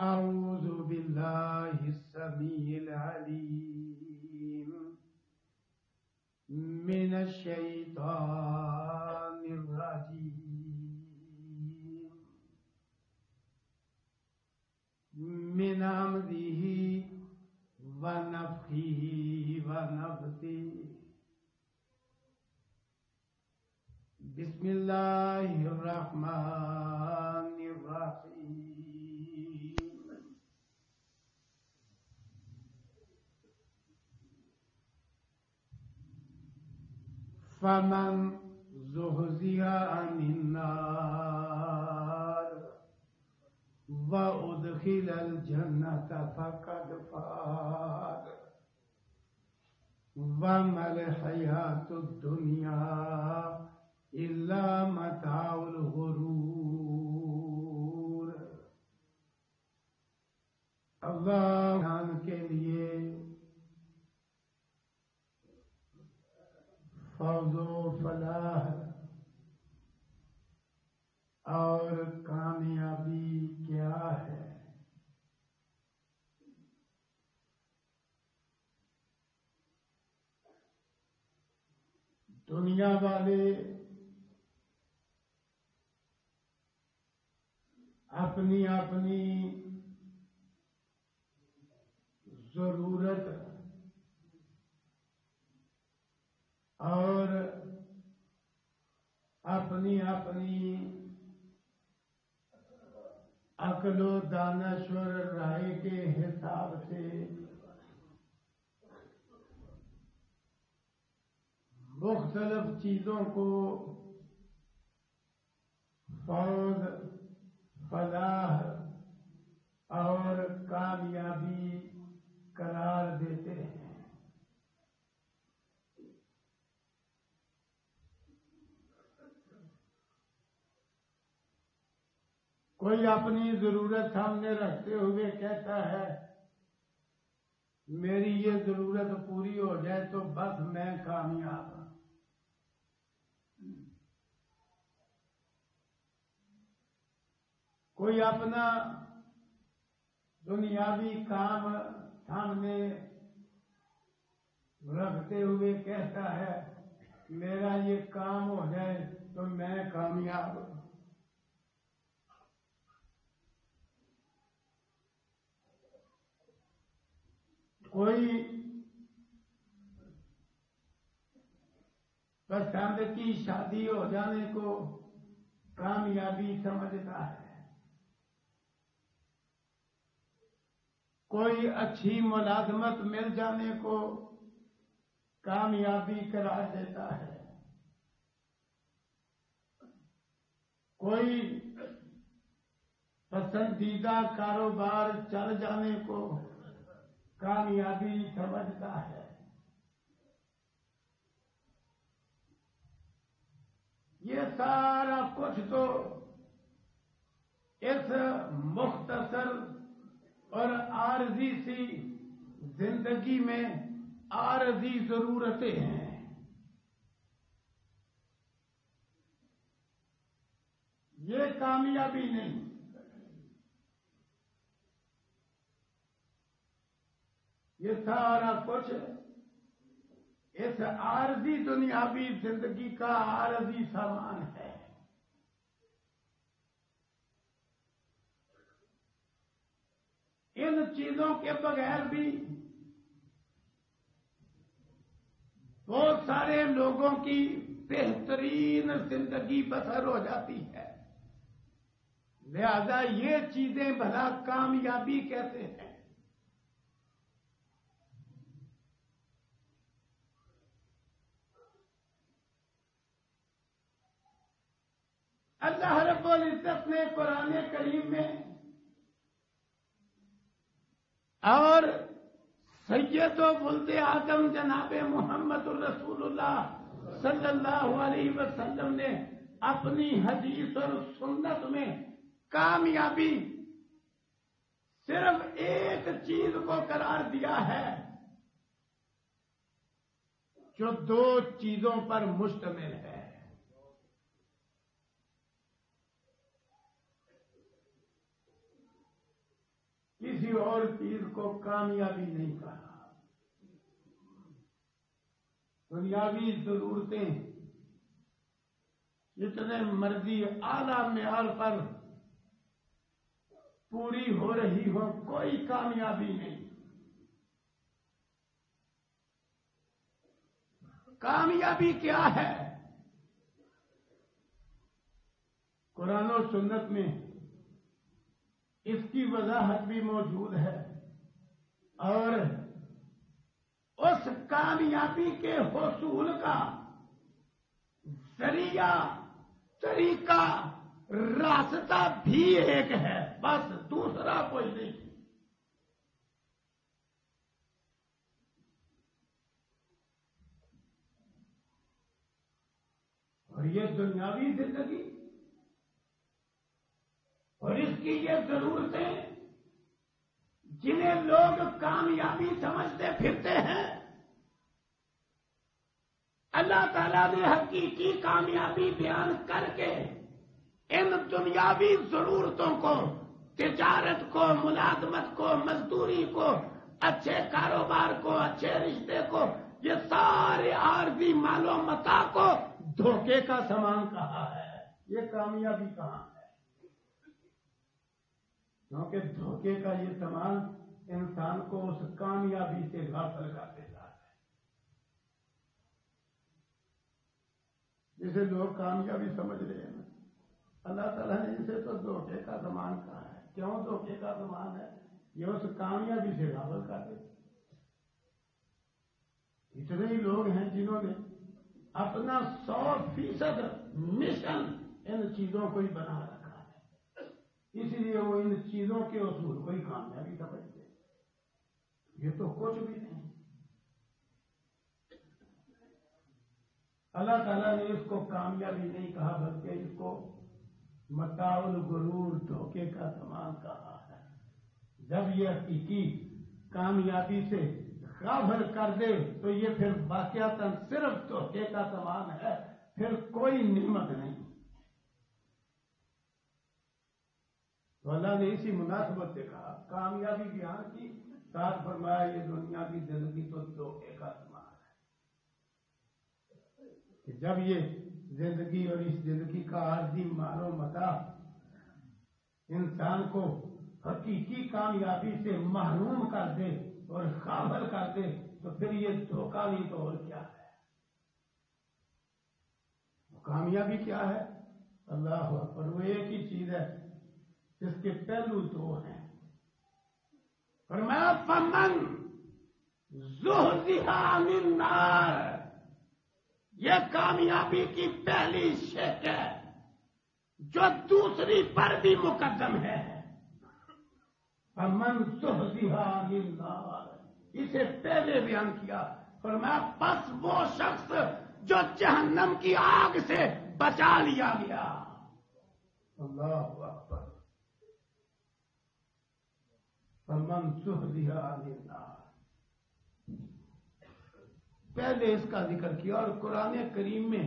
أعوذ بالله السميع العليم من الشيطان الرجيم من همزه ونفخه ونفثه بسم الله الرحمن الرحيم فمن زحزح عن النار وأدخل الجنة فقد فاز وما الحياة الدنيا إلا متاع الغرور. اللہ کے لیے فوز و فلاح اور کامیابی کیا ہے؟ دنیا والے اپنی اپنی ضرورت اور اپنی اپنی عقل و دانش اور رائے کے حساب سے مختلف چیزوں کو فوز، فلاح اور کامیابی قرار دیتے ہیں. کوئی اپنی ضرورت سامنے رکھتے ہوئے کہتا ہے میری یہ ضرورت پوری ہو جائے تو بس میں کامیاب ہوں. کوئی اپنا دنیاوی کام سامنے رکھتے ہوئے کہتا ہے میرا یہ کام ہو جائے تو میں کامیاب ہوں. کوئی پسند کی شادی ہو جانے کو کامیابی سمجھتا ہے. کوئی اچھی ملازمت مل جانے کو کامیابی قرار دیتا ہے. کوئی پسندیدہ کاروبار چل جانے کو کامیابی سمجھتا ہے. یہ سارا کچھ تو اس مختصر اور عارضی سی زندگی میں عارضی ضرورتیں ہیں. یہ کامیابی نہیں. یہ سارا کچھ اس عارضی دنیاوی زندگی کا عارضی سامان ہے. ان چیزوں کے بغیر بھی بہت سارے لوگوں کی بہترین زندگی بسر ہو جاتی ہے. لہذا یہ چیزیں بھلا کامیابی کہتے ہیں. اللہ رب العزت نے قرآن کریم میں اور سید و ولد آدم جناب محمد الرسول اللہ صلی اللہ علیہ وسلم نے اپنی حدیث اور سنت میں کامیابی صرف ایک چیز کو قرار دیا ہے جو دو چیزوں پر مشتمل ہے. کسی اور چیز کو کامیابی نہیں کہا۔ دنیاوی ضرورتیں جتنے مرضی اعلیٰ معیار پر پوری ہو رہی ہو، کوئی کامیابی نہیں۔ کامیابی کیا ہے؟ قرآن و سنت میں اس کی وضاحت بھی موجود ہے، اور اس کامیابی کے حصول کا ذریعہ، طریقہ، راستہ بھی ایک ہے، بس دوسرا کوئی نہیں۔ اور یہ دنیاوی زندگی اور اس کی یہ ضرورتیں جنہیں لوگ کامیابی سمجھتے پھرتے ہیں، اللہ تعالیٰ نے حقیقی کامیابی بیان کر کے ان دنیاوی ضرورتوں کو، تجارت کو، ملازمت کو، مزدوری کو، اچھے کاروبار کو، اچھے رشتے کو، یہ سارے عارضی مال و متاع کو دھوکے کا سامان کہا ہے۔ یہ کامیابی کہاں ہے؟ کیونکہ دھوکے کا یہ سامان انسان کو اس کامیابی سے غافل کر دیتا ہے۔ جسے لوگ کامیابی سمجھ رہے ہیں، اللہ تعالیٰ نے اسے تو دھوکے کا سامان کہا ہے۔ کیوں دھوکے کا سامان ہے؟ یہ اس کامیابی سے غافل کر دیتا ہے۔ اتنے ہی لوگ ہیں جنہوں نے اپنا 100% مشن ان چیزوں کو ہی بنا رکھا ہے، اس لیے وہ ان چیزوں کے اصول کو ہی کامیابی سمجھتے ہیں۔ یہ تو کچھ بھی نہیں۔ اللہ تعالیٰ نے اس کو کامیابی نہیں کہا، بلکہ اس کو متاع الغرور، دھوکے کا سامان کہا ہے۔ جب یہ حقیقی کامیابی سے غافل کر دے تو یہ پھر واقعتاً صرف دھوکے کا سامان ہے، پھر کوئی نعمت نہیں۔ تو اللہ نے اسی مناسبت سے کہا، کامیابی بیان کی، ساتھ فرمایا یہ دنیا کی زندگی تو دھوکے کا سامان ہے کہ جب یہ زندگی اور اس زندگی کا عارضی مال و متاع انسان کو حقیقی کامیابی سے محروم کر دے اور غافل کر دے تو پھر یہ دھوکہ نہیں تو اور کیا ہے؟ کامیابی کیا ہے؟ اللہ اکبر، وہ ایک ہی چیز ہے جس کے پہلو دو ہیں۔ فرمایا فمن زحزح عن النار، یہ کامیابی کی پہلی شک ہے جو دوسری پر بھی مقدم ہے۔ فمن زحزح عن النار، اسے پہلے بیان کیا، فرمایا پس وہ شخص جو جہنم کی آگ سے بچا لیا گیا۔ اللہ اکبر، فمن زحزح عن النار، پہلے اس کا ذکر کیا۔ اور قرآن کریم میں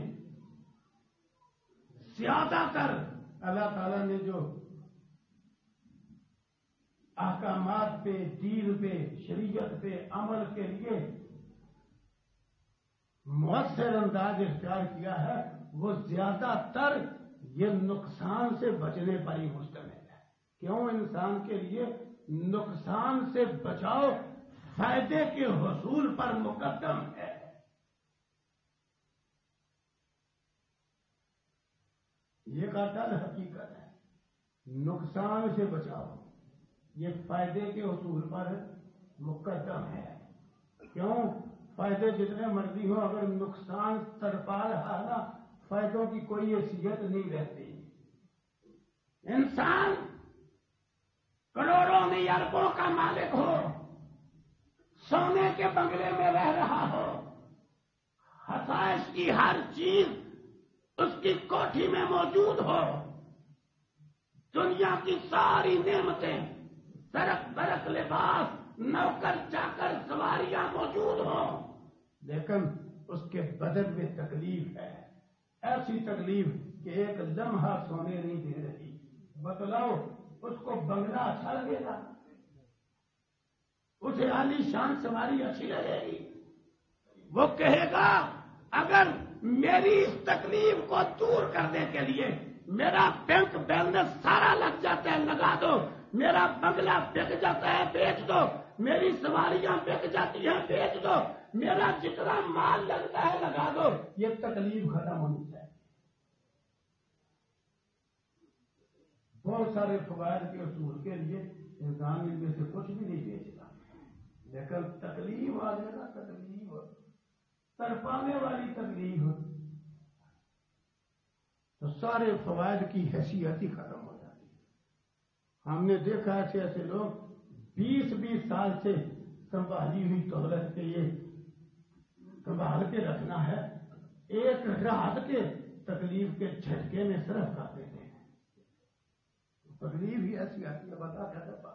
زیادہ تر اللہ تعالیٰ نے جو احکامات پہ، دین پہ، شریعت پہ عمل کے لیے مؤثر انداز اختیار کیا ہے، وہ زیادہ تر یہ نقصان سے بچنے پر ہی مشتمل ہے۔ کیوں؟ انسان کے لیے نقصان سے بچاؤ فائدے کے حصول پر مقدم ہے۔ یہ کا اٹل حقیقت ہے، نقصان سے بچاؤ یہ فائدے کے حصول پر مقدم ہے۔ کیوں؟ فائدے جتنے مرضی ہوں، اگر نقصان تڑپا رہا نا، فائدوں کی کوئی حیثیت نہیں رہتی۔ انسان کروڑوں نہیں اربوں کا مالک ہو، سونے کے بنگلے میں رہ رہا ہو، حصائش کی ہر چیز اس کی کوٹھی میں موجود ہو، دنیا کی ساری نعمتیں، درخت برق، لباس، نوکر چاکر، سواریاں موجود ہوں، لیکن اس کے بدن میں تکلیف ہے، ایسی تکلیف کہ ایک لمحہ سونے نہیں دے رہی۔ بتلاؤ اس کو بنگلہ اچھا لگے گا؟ اسے عالی شان سواری اچھی لگے گی. وہ کہے گا اگر میری اس تکلیف کو دور کرنے کے لیے میرا بینک بیلنس سارا لگ جاتا ہے لگا دو، میرا بنگلہ بک جاتا ہے بیچ دو، میری سواریاں بک جاتی ہیں بیچ دو، میرا جتنا مال لگتا ہے لگا دو، یہ تکلیف ختم ہونی چاہیے. بہت سارے فوائد کے اصول کے لیے انسان ان میں سے کچھ بھی نہیں بیچتا، لیکن تکلیف آ جائے نا، تکلیف تڑپانے والی تکلیف تو سارے فوائد کی حیثیت ہی ختم ہو جاتی ہے. ہم نے دیکھا ایسے ایسے لوگ 20-20 سال سے سنبھالی ہوئی دولت کے یہ سنبھال کے رکھنا ہے، ایک رات کے تکلیف کے جھٹکے میں صرف کر دیتے ہیں. تکلیف ہی ایسی آتی ہے، بتا کیا دفعہ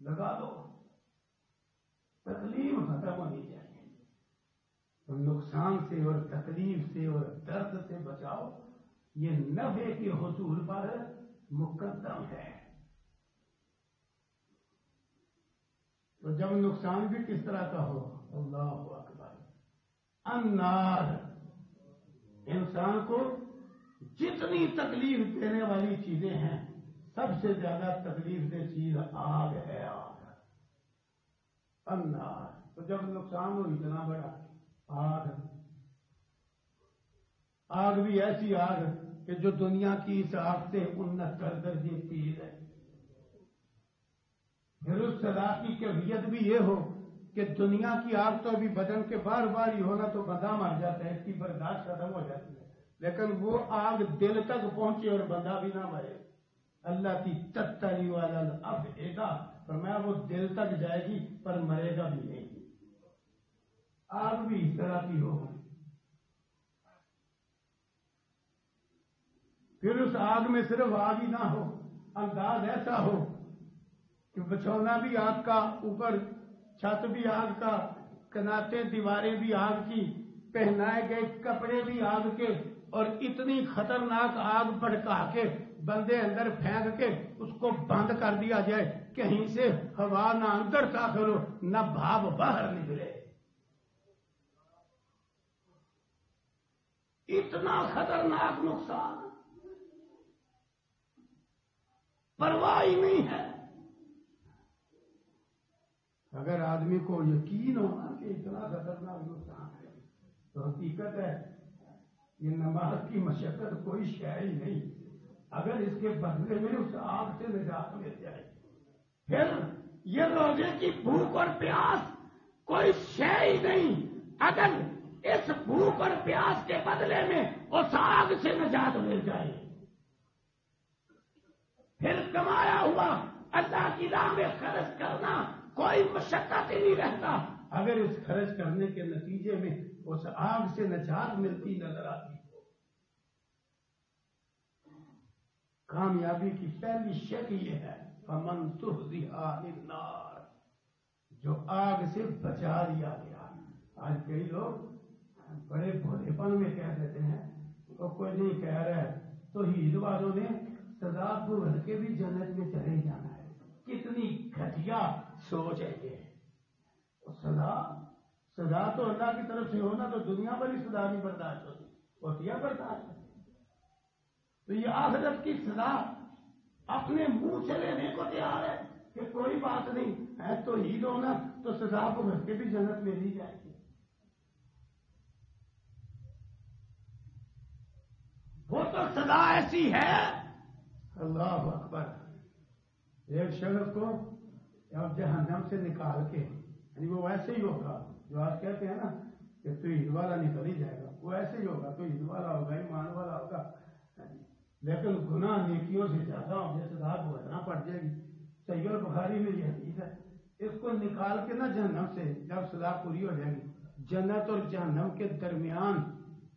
لگا دو، تکلیف ختم ہونی چاہیے. تو نقصان سے اور تکلیف سے اور درد سے بچاؤ یہ نفع کے حصول پر مقدم ہے. تو جب نقصان بھی کس طرح کا ہو، اللہ اکبر، النار، انسان کو جتنی تکلیف دینے والی چیزیں ہیں سب سے زیادہ تکلیف دہ چیز آگ ہے. آگ، النار. تو جب نقصان ہو اتنا بڑا، آگ، آگ بھی ایسی آگ کہ جو دنیا کی اس آگ سے 69 درجے تیز ہے. پھر اس سزا کی کیفیت بھی یہ ہو کہ دنیا کی آگ تو ابھی بدن کے بار بار ہی ہونا تو بندہ مر جاتا ہے، اس کی برداشت ختم ہو جاتی ہے، لیکن وہ آگ دل تک پہنچے اور بندہ بھی نہ مرے. اللہ کی تتلی والا اب ایگا فرمایا وہ دل تک جائے گی پر مرے گا بھی نہیں. آگ بھی اس طرح کی ہو. پھر اس آگ میں صرف آگ ہی نہ ہو، انداز ایسا ہو کہ بچھونا بھی آگ کا، اوپر چھت بھی آگ کا، کناتے دیواریں بھی آگ کی، پہنائے گئے کپڑے بھی آگ کے، اور اتنی خطرناک آگ بھڑکا کے بندے اندر پھینک کے اس کو بند کر دیا جائے، کہیں سے ہوا نہ اندر داخل ہو نہ بھاپ باہر نکلے. اتنا خطرناک نقصان، پرواہ ہی نہیں ہے. اگر آدمی کو یقین ہونا کہ اتنا خطرناک نقصان ہے تو حقیقت ہے یہ نماز کی مشقت کوئی شے ہی نہیں اگر اس کے بدلے میں اس آگ سے نجات مل جائے. پھر یہ روزے کی بھوک اور پیاس کوئی شے ہی نہیں اگر اس بھوک اور پیاس کے بدلے میں اس آگ سے نجات مل جائے. پھر کمایا ہوا اللہ کی راہ میں خرچ کرنا کوئی مشقت ہی نہیں رہتا اگر اس خرچ کرنے کے نتیجے میں اس آگ سے نجات ملتی نظر آتی ہو. کامیابی کی پہلی شکل یہ ہے فمن زحزح عن النار، جو آگ سے بچا دیا گیا. آج کئی لوگ بڑے بھولے پن میں کہہ دیتے ہیں تو کوئی نہیں کہہ رہا ہے تو عید والوں نے سزا بھول کے بھی جنت میں چلے جانا ہے. کتنی گھٹیا سوچ ہے یہ. سزا تو اللہ کی طرف سے ہونا تو دنیا پر ہی سزا نہیں برداشت ہوتی ہے برداشت. تو یہ آخرت کی سزا اپنے منہ سے لینے کو تیار ہے کہ کوئی بات نہیں ہے تو عید ہونا تو سزا کو گھر کے بھی جنت میں لی جائے گی. وہ تو سزا ایسی ہے، اللہ اکبر. ایک شخص کو اب جہنم سے نکال کے، یعنی وہ ویسے ہی ہوگا جو آج کہتے ہیں نا کہ تو عید والا نکل ہی جائے گا، وہ ایسے ہی ہوگا، تو عید والا ہوگا، ایمان والا ہوگا، لیکن گناہ نیکیوں سے زیادہ ہوں گے، سزا بھگتنا پڑ جائے گی. صحیح البخاری میں یہ حدیث ہے. اس کو نکال کے نا جہنم سے جب سزا پوری ہو جائے گی، جنت اور جہنم کے درمیان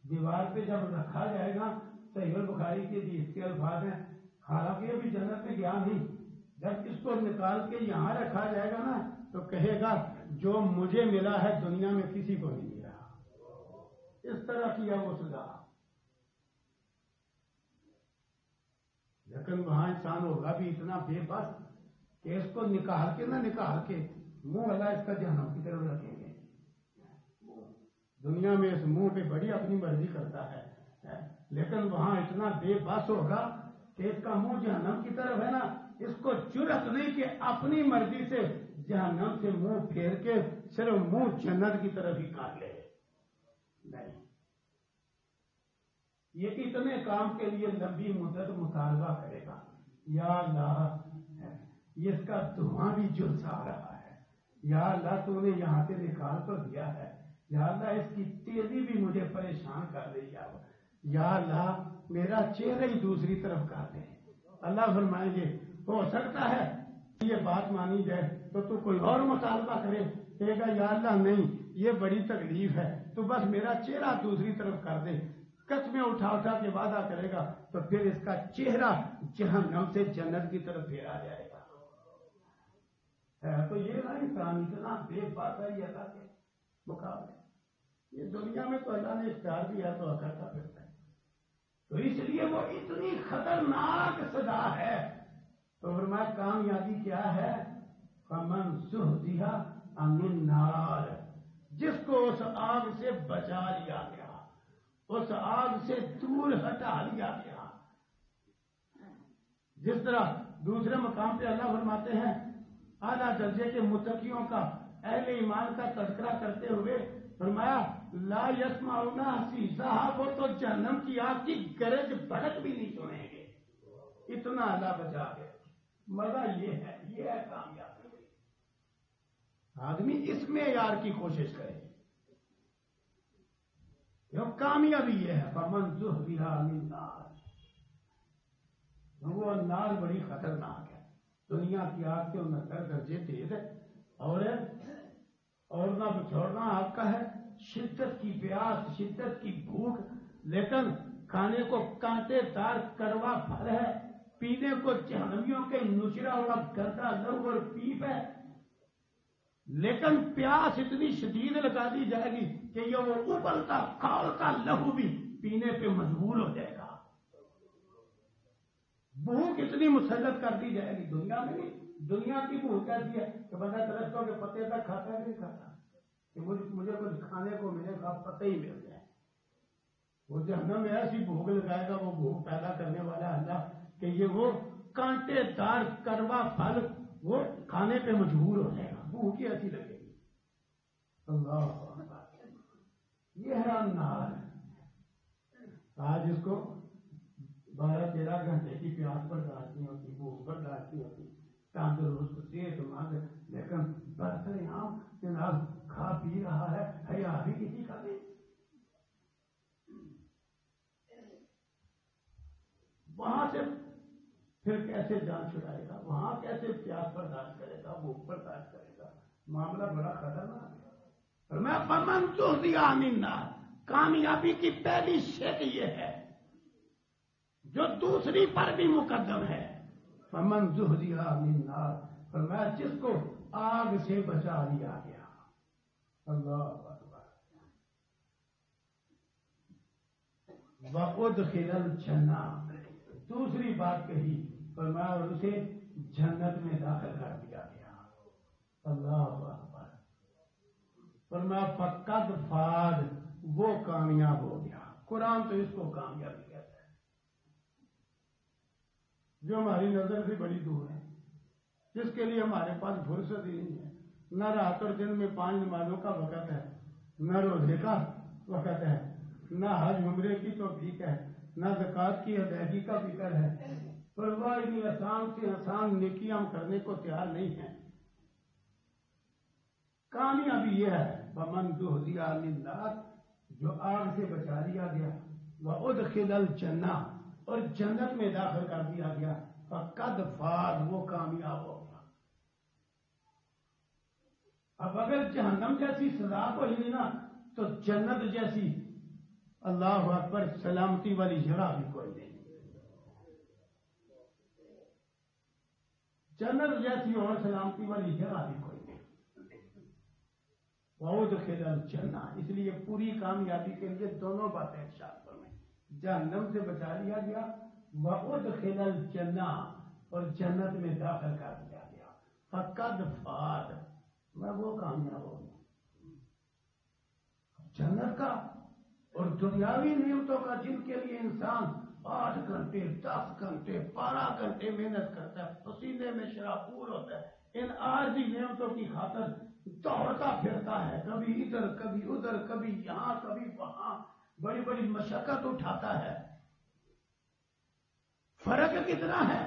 دیوار پہ جب رکھا جائے گا، صحیح البخاری کی حدیث کے الفاظ ہیں، حالانکہ ابھی جنت میں گیا نہیں، جب اس کو نکال کے یہاں رکھا جائے گا نا تو کہے گا جو مجھے ملا ہے دنیا میں کسی کو نہیں ملا. اس طرح کیا وہ سزا. لیکن وہاں انسان ہوگا بھی اتنا بے بس کہ اس کو نکال کے منہ اللہ اس کا جہنم کی طرف رکھیں گے. دنیا میں اس منہ پہ بڑی اپنی مرضی کرتا ہے، لیکن وہاں اتنا بے بس ہوگا کہ اس کا منہ جہنم کی طرف ہے نا، اس کو جرأت نہیں کہ اپنی مرضی سے جہنم سے منہ پھیر کے صرف منہ جنت کی طرف ہی کاٹ لے. نہیں، یہ اتنے کام کے لیے لمبی مدت مطالبہ کرے گا. یا اللہ، یہ اس کا دھواں بھی جھلسا رہا ہے، یا اللہ تو نے یہاں سے نکال تو دیا ہے، یا اللہ اس کی تیزی بھی مجھے پریشان کر رہی ہے، یا اللہ میرا چہرہ ہی دوسری طرف کر دے. اللہ فرمائیں گے ہو سکتا ہے یہ بات مانی جائے تو کوئی اور مطالبہ کرے، کہے گا یا اللہ نہیں، یہ بڑی تکلیف ہے، تو بس میرا چہرہ دوسری طرف کر دے. قسمیں اٹھا اٹھا کے وعدہ کرے گا تو پھر اس کا چہرہ جہنم سے جنت کی طرف پھیرا جائے گا. تو یہ نا انسان اتنا بے بس ہے اللہ کے مقابلے. یہ دنیا میں تو اللہ نے اختیار دیا تو کرتا پھرتا ہے، تو اس لیے وہ اتنی خطرناک سزا ہے. تو فرمایا کامیابی کیا ہے؟ فمن زحزح عن النار، جس کو اس آگ سے بچا لیا گیا، اس آگ سے دور ہٹا لیا گیا. جس طرح دوسرے مقام پہ اللہ فرماتے ہیں اعلیٰ درجے کے متقیوں کا، اہل ایمان کا تذکرہ کرتے ہوئے فرمایا لا یسمعون حسیسہا، وہ تو جہنم کی آگ کی گرج بھڑک بھی نہیں سنیں گے. اتنا اللہ بچا گئے. مزہ یہ ہے کامیابی. آدمی اس میں یار کی کوشش کرے. کامیابی یہ ہے فمن زحزح عن النار. وہ نار بڑی خطرناک ہے. دنیا کی آگ کے 69 درجے تیز ہے، اور نہ بچھوڑنا آگ کا ہے. شدت کی پیاس، شدت کی بھوک، لیکن کھانے کو کانٹے دار کروا پھل ہے، پینے کو جہنمیوں کے نچرا ہوا گندا لہو اور پیپ ہے. لیکن پیاس اتنی شدید لگا دی جائے گی کہ یہ وہ ابلتا کھولتا لہو بھی پینے پہ مجبور ہو جائے گا. بھوک اتنی مسلط کر دی جائے گی. دنیا میں نہیں، دنیا کی بھوک ایسی ہے کہ بندہ درختوں کے پتے تک کھاتا ہے نہیں کھاتا کہ مجھے کچھ کھانے کو ملے گا، پتہ ہی مل جائے. وہ جہنم میں ایسی بھوک لگائے گا، وہ بھوک پیدا کرنے والا اللہ، کہ یہ وہ کانٹے دار کروا پھل وہ کھانے پہ مجبور ہو جائے گا. بھوک ہی ایسی لگے گی. اللہ یہ ہے النار. آج اس کو 12-13 گھنٹے کی پیاس برداشت نہیں ہوتی، بھوک برداشت نہیں ہوتی، تندرست صحت مند، لیکن برسر یہاں جناب کھا پی رہا ہے، حیا بھی کسی کا نہیں. وہاں سے پھر کیسے جان چھڑائے گا، وہاں کیسے پیاس برداشت کرے گا، بھوک برداشت کرے گا. معاملہ بڑا خطرناک ہے. اور میں فمن زحزح عن النار، کامیابی کی پہلی شرط یہ ہے جو دوسری پر بھی مقدم ہے. فمن زحزح عن النار، فرمایا جس کو آگ سے بچا لیا گیا. اللہ اکبر. وَأُدْخِلَ الْجَنَّةَ، دوسری بات کہی، فرمایا اور اسے جنت میں داخل کر دیا گیا. اللہ اکبر. فرمایا فقد فاز، وہ کامیاب ہو گیا. قرآن تو اس کو کامیابی کہتا ہے، جو ہماری نظر سے بڑی دور ہے، جس کے لیے ہمارے پاس فرصت ہی نہیں ہے. نہ رات اور دن میں 5 نمازوں کا وقت ہے، نہ روزے کا وقت ہے، نہ حج عمرے کی توفیق ہے، نہ زکوٰۃ کی ادائیگی کا فکر ہے. پرواہ اتنی آسان سے آسان نیکیاں کرنے کو تیار نہیں ہیں. کامیابی یہ ہے فمن زحزح عن النار، جو آگ سے بچا لیا گیا، وادخل الجنہ، اور جنت میں داخل کر دیا گیا. فقد فاز، وہ کامیاب ہو گیا. اب اگر جہنم جیسی سزا کوئی نہیں نا، تو جنت جیسی اللہ اکبر سلامتی والی جگہ بھی کوئی نہیں. جنت جیسی اور سلامتی والی جگہ بھی کوئی نہیں. وادخل الجنہ، اس لیے پوری کامیابی کے لیے دونوں باتیں ارشاد فرمائیں. جہنم سے بچا لیا گیا، وادخل الجنہ، اور جنت میں داخل کر دیا گیا. فقد فاز، میں وہ کامیاب ہو گیا. جنت کا اور دنیاوی نعمتوں کا جن کے لیے انسان 8 گھنٹے 10 گھنٹے 12 گھنٹے محنت کرتا ہے, پسینے میں شرابور ہوتا ہے, ان عارضی نعمتوں کی خاطر دوڑتا پھرتا ہے, کبھی ادھر کبھی ادھر, کبھی یہاں کبھی وہاں, بڑی بڑی مشقت اٹھاتا ہے. فرق کتنا ہے؟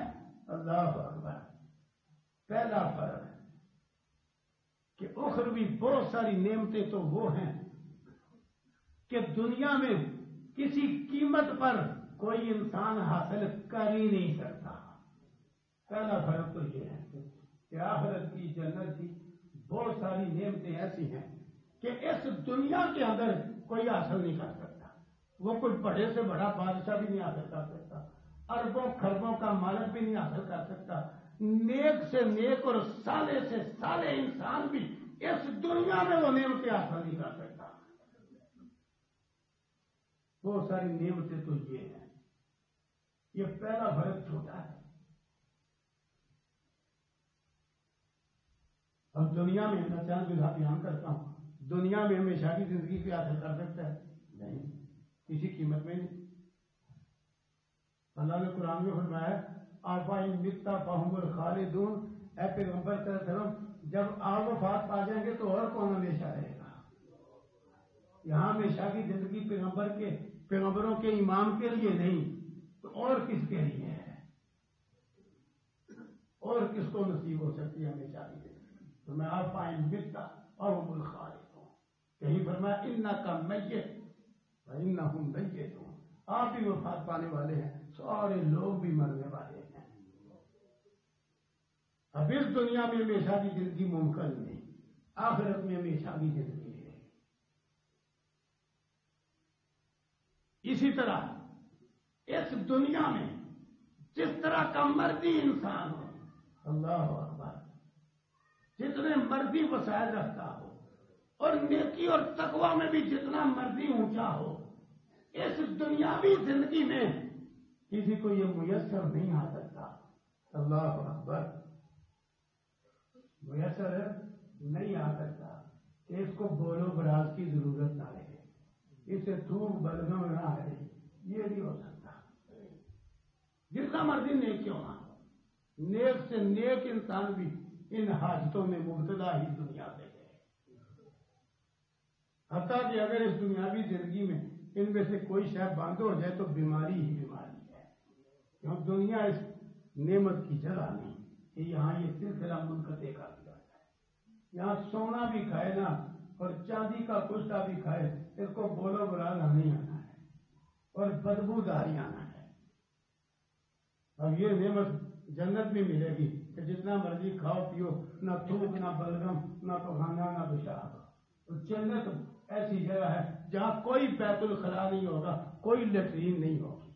اللہ اکبر. پہلا فرق کہ اخروی بہت ساری نعمتیں تو وہ ہیں کہ دنیا میں کسی قیمت پر کوئی انسان حاصل کر ہی نہیں سکتا. پہلا فرق تو یہ ہے کہ آخرت کی جنت کی بہت ساری نعمتیں ایسی ہیں کہ اس دنیا کے اندر کوئی حاصل نہیں کر سکتا. وہ کوئی بڑے سے بڑا بادشاہ بھی نہیں حاصل کر سکتا, اربوں خربوں کا مالک بھی نہیں حاصل کر سکتا, نیک سے نیک اور سالے سے سالے انسان بھی اس دنیا میں وہ نعمتیں حاصل نہیں کر سکتا. بہت ساری نعمتیں تو یہ ہیں. یہ پہلا فرق چھوٹا ہے. اب دنیا میں میں چند بلا بیان کرتا ہوں, دنیا میں ہمیشہ کی زندگی پہ حاصل کر سکتا ہے؟ نہیں, کسی قیمت میں نہیں. اللہ نے قرآن میں فرمایا آفائن متا فہم الخالدون, اے پیغمبر صلی اللہ علیہ وسلم جب آپ وفات پا جائیں گے تو اور کون ہمیشہ رہے گا؟ یہاں ہمیشہ کی زندگی پیغمبروں کے امام کے لیے نہیں تو اور کس کے لیے ہے؟ اور کس کو نصیب ہو سکتی ہے ہمیشہ کی زندگی؟ تو میں آفائن متا فہم الخالدون. کہیں فرمایا انکا میت فانہم میتون, آپ بھی وفات پانے والے ہیں, سارے لوگ بھی مرنے والے ہیں. اب اس دنیا میں ہمیشہ کی زندگی ممکن نہیں, آخرت میں ہمیشہ کی زندگی ہے. اسی طرح اس دنیا میں جس طرح کا مرضی انسان ہو, اللہ اکبر, جتنے مرضی وسائل رکھتا ہو اور نیکی اور تقوی میں بھی جتنا مرضی اونچا ہو, اس دنیاوی زندگی میں کسی کو یہ میسر نہیں آ سکتا. اللہ اکبر. میسر نہیں آ سکتا کہ اس کو بولو براز کی ضرورت نہ رہے, اسے تھوک بلغم نہ رہے, یہ نہیں ہو سکتا. جتنا مرضی نیک کیوں نہ ہو, نیک سے نیک انسان بھی ان حاجتوں میں مبتلا ہی دنیا سے گئے. حتیٰ کہ اگر اس دنیاوی زندگی میں ان میں سے کوئی شے بند ہو جائے تو بیماری ہی بیماری ہے. کیوں دنیا اس نعمت کی جگہ نہیں کہ یہاں یہ سلسلہ منقطع کر دیا جائے. یہاں سونا بھی کھائے نا اور چاندی کا کشتہ بھی کھائے, اس کو بولو براز نہیں آنا ہے اور بدبو داری آنا ہے. اب یہ نعمت جنت میں ملے گی کہ جتنا مرضی کھاؤ پیو, نہ تھوک نہ بلغم نہ پخانا نہ پیشاب. تو جنت ایسی جگہ ہے جہاں کوئی بیت الخلا نہیں ہوگا, کوئی لیٹرین نہیں ہوگی.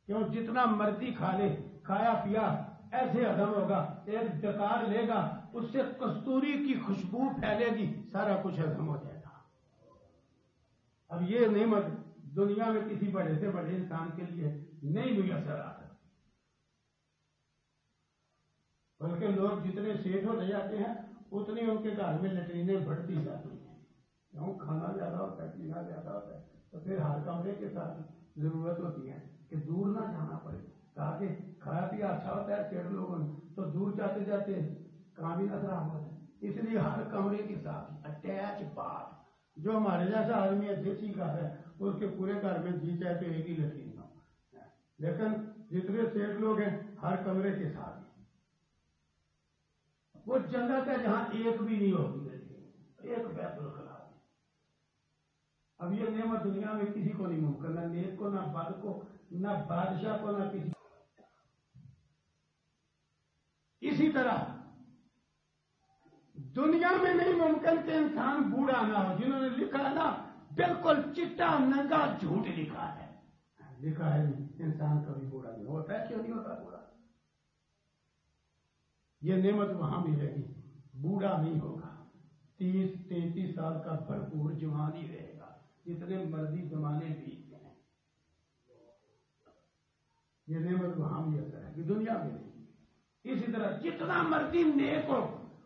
کیوں جتنا مرضی کھا لے, کھایا پیا ایسے ہضم ہوگا, ایک ڈکار لے گا اس سے کستوری کی خوشبو پھیلے گی, سارا کچھ ہضم ہو جائے گا. اب یہ نعمت دنیا میں کسی بڑے سے بڑے انسان کے لیے نہیں میسر آ سکتی. بلکہ لوگ جتنے سیٹ ہوتے جاتے ہیں اتنی ان کے گھر میں لیٹرینیں بڑھتی جاتی ہیں. کیوں کھانا زیادہ ہوتا ہے, پینا زیادہ ہوتا ہے, تو پھر ہر کمرے کے ساتھ ضرورت ہوتی ہے کہ دور نہ جانا پڑے. کہا کہ کھایا پیا اچھا ہوتا ہے سیٹ لوگوں نے, تو دور جاتے جاتے کام بھی نہ خراب ہوتا ہے. اس لیے ہر کمرے کے ساتھ اٹیچ باتھ, جو ہمارے جیسا آدمی ہے دیسی گھر ہے اس کے پورے گھر میں جی چاہے تو ایک ہی لیٹرین ہو, لیکن جتنے سیٹ لوگ ہیں ہر کمرے کے ساتھ. وہ جنت ہے جہاں ایک بھی نہیں ہوگی, ایک بیت الخلا. اب یہ نعمت دنیا میں کسی کو نہیں ممکن, نہ نیک کو, نہ بد کو, نہ بادشاہ کو, نہ کسی. اسی طرح دنیا میں نہیں ممکن کہ انسان بوڑھا نہ ہو. جنہوں نے لکھا ہے نا بالکل چٹا ننگا جھوٹ لکھا ہے, لکھا ہے انسان کبھی بوڑھا نہیں ہوتا ہے. کیوں نہیں ہوتا بوڑھا؟ یہ نعمت وہاں ملے گی, بوڑھا نہیں ہوگا, 30-33 سال کا بھرپور جوان ہی رہے گا, جتنے مرضی زمانے بیت ہیں. یہ نعمت وہاں بھی اثر ہے کہ دنیا میں نہیں. اسی طرح جتنا مرضی نیک ہو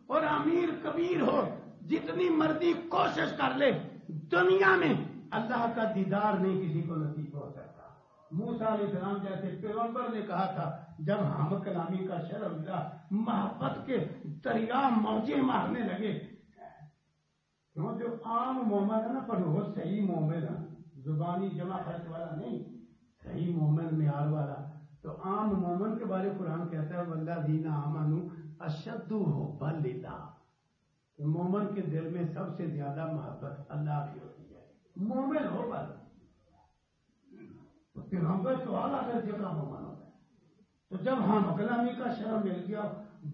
اور امیر کبیر ہو, جتنی مرضی کوشش کر لے دنیا میں اللہ کا دیدار نہیں کسی کو نصیب ہو سکتا۔ موسیٰ علیہ السلام جیسے پیغمبر نے کہا تھا جب ہم کلامی کا شرف ملا محبت کے دریا موجیں مارنے لگے، کیوں جو عام مومن ہے نا پر وہ صحیح مومن ہے، زبانی جمع خرچ والا نہیں، صحیح مومن معیار والا، تو عام مومن کے بارے قرآن کہتا ہے والذین آمنوا اشد حبا للہ، مومن کے دل میں سب سے زیادہ محبت اللہ کی ہوتی ہے، مومن ہو بس، پیغمبر تو اعلیٰ درجے کا مومن ہوتا ہے۔ تو جب ہم کلامی کا شرف مل گیا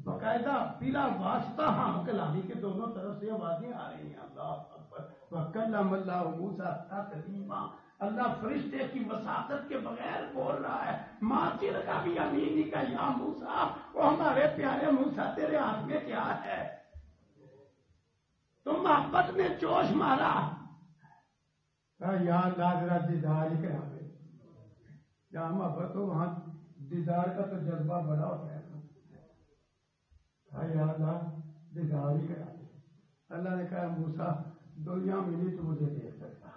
باقاعدہ بلا واسطہ ہم کلامی کے دونوں طرف سے آوازیں آ رہی ہیں، اللہ اکبر وکلم اللہ موسیٰ تکلیما، اللہ فرشتے کی وساطت کے بغیر بول رہا ہے، ماں کا بھی امینی کا یا موسیٰ، وہ ہمارے پیارے موسیٰ تیرے ہاتھ میں کیا ہے؟ تو محبت نے جوش مارا، یا اللہ ذرا دیدار ہی کرا دے، جہاں محبت ہو وہاں دیدار کا تو جذبہ بڑا ہوتا ہے، یا اللہ دیدار ہی کرا دے۔ اللہ نے کہا موسیٰ دنیا میں نہیں تو مجھے دیکھ سکتا،